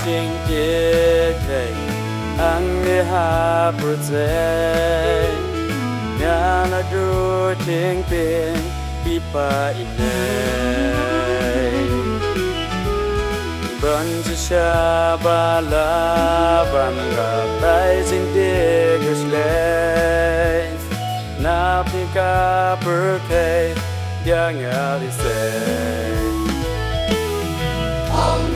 Chinh chia thầy anh đi hà bờ tây nhà nó đu tiếng biển đi bay này ban chỉ xa ba la ban gặp tay xin đi cứ lấy na phi ca bờ cây dia ngã đi say Oh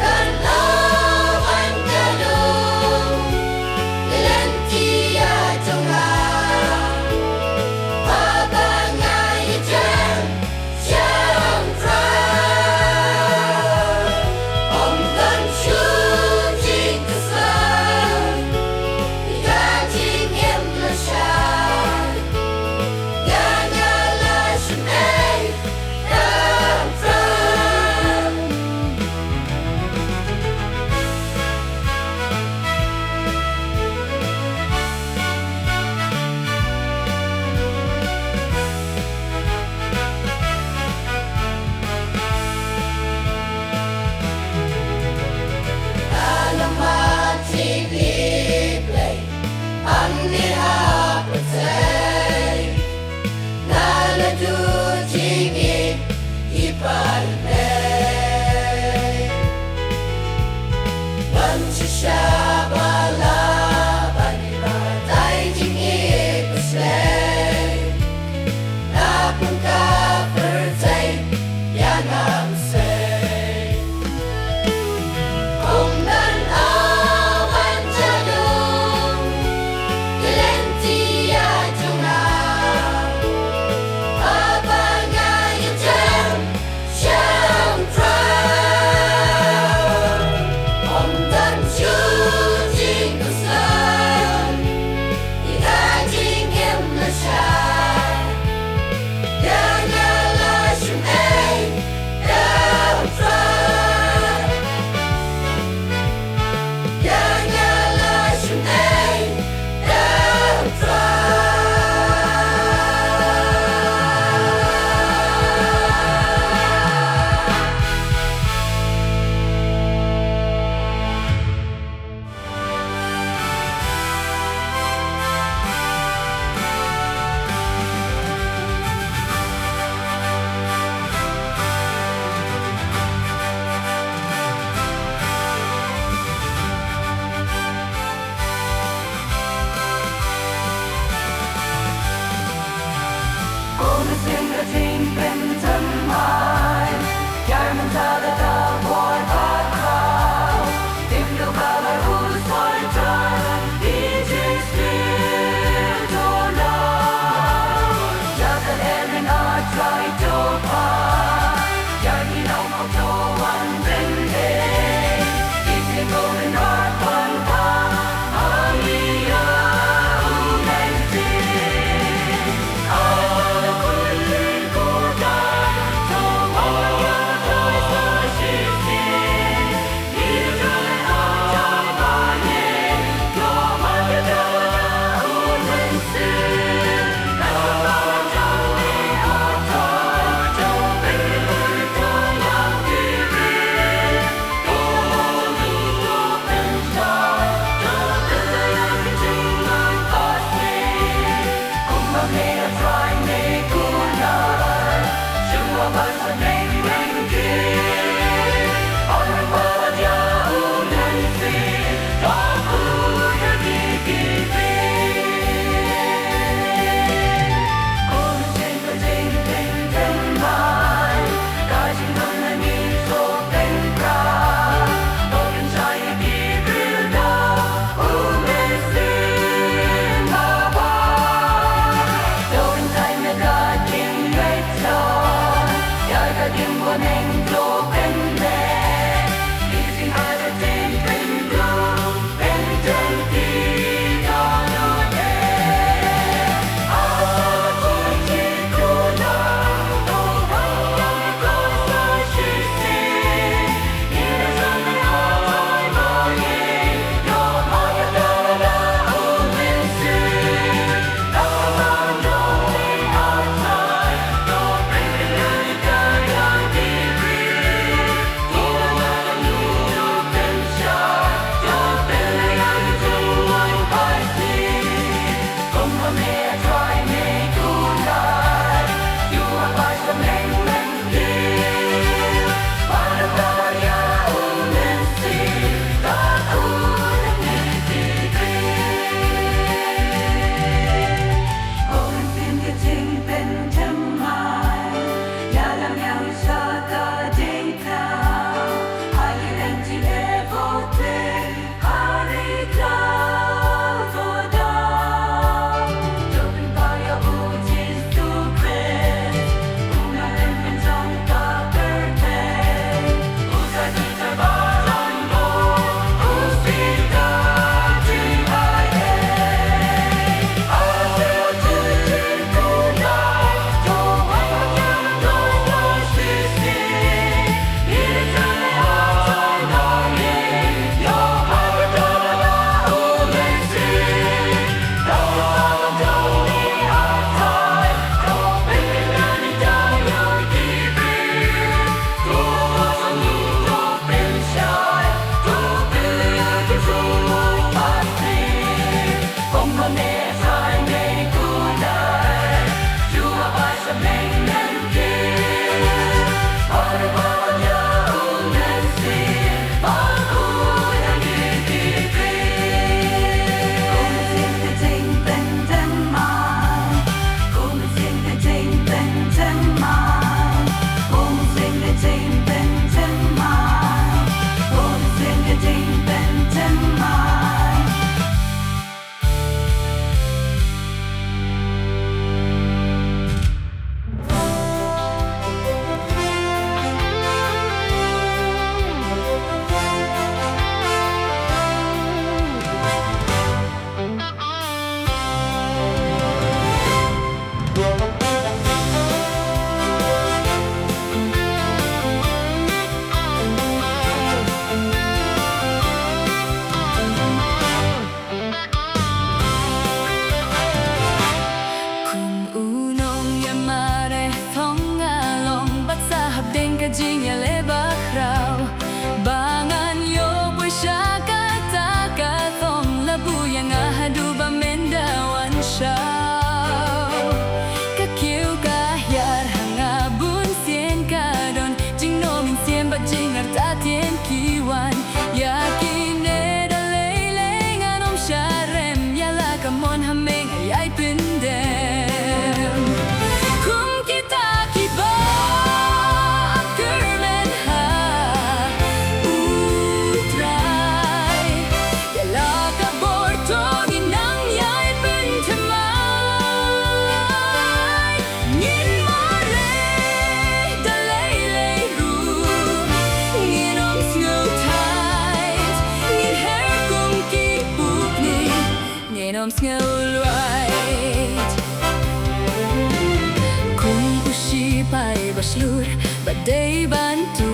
ได้บ้านตู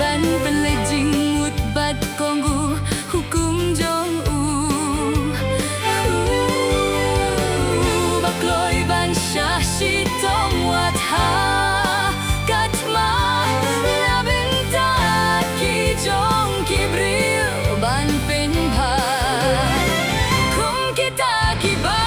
บ้านเป็นเลยจริงมุดบัดกองกูหุกุมจงอูบักลอยบ้านชาชิตองวัดหากัดมาลาบินตากีจงกีบริวบ้านเป็นพาคุมกีตากีบา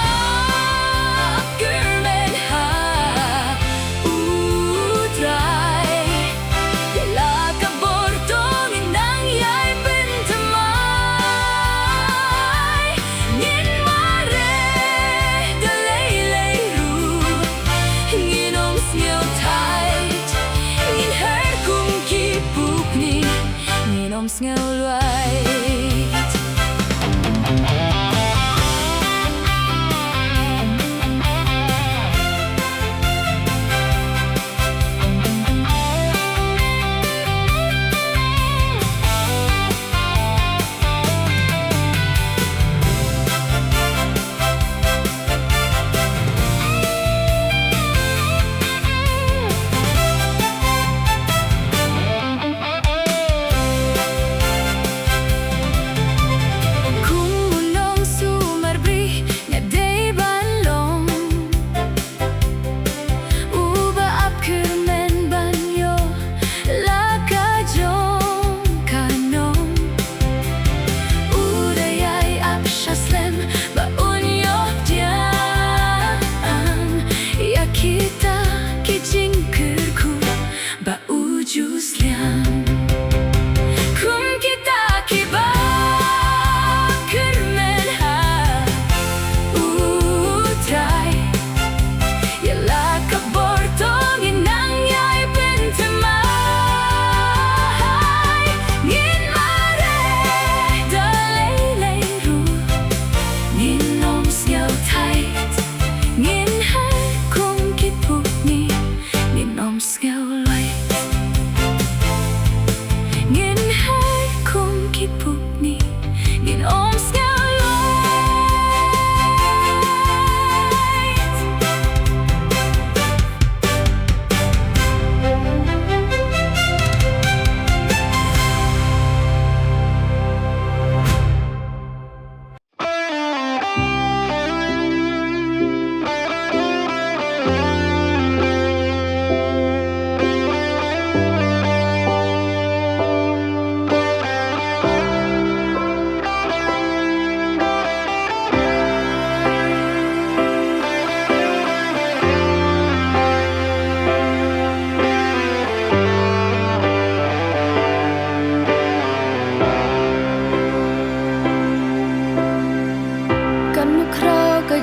Snel white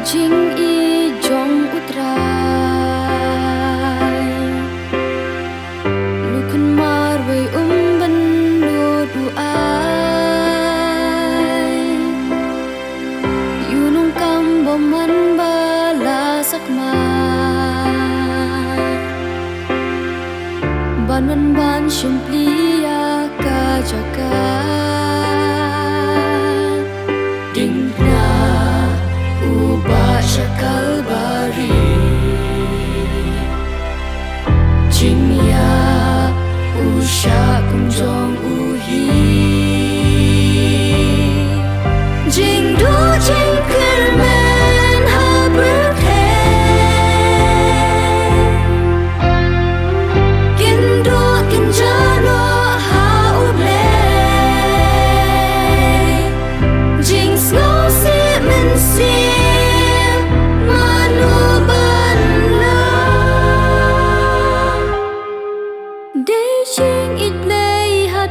Jing i jong utrai Lukan marway ban lo du ai Yunong kam boman bala sakma Ban simplia ka jaka Ding na Ubah syakal bari Jingya usya kunjong uhi Jing du jing kermen ha berkhen Gindu kinjalo ha ublay Jing snow si men si Jing it lay ha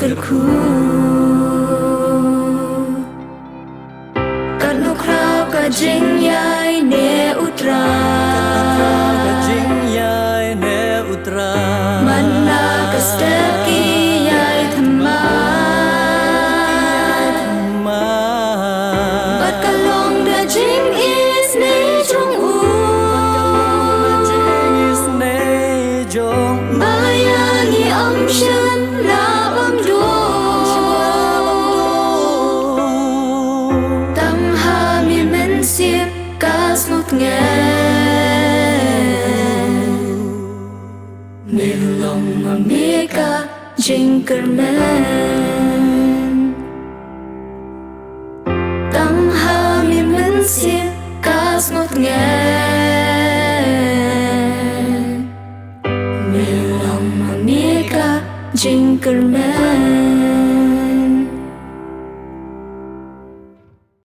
terku Kat nu krau ka jing yai ne utra Mana ka step ki yai thama Bat ka long da jing is ne chung u Bayang i om shen la bam du Tam ha mi men siep kas mut nghe Milong mamika jinkerman Tam ha mi men siep kas mut nghe Milong mamika jinkerman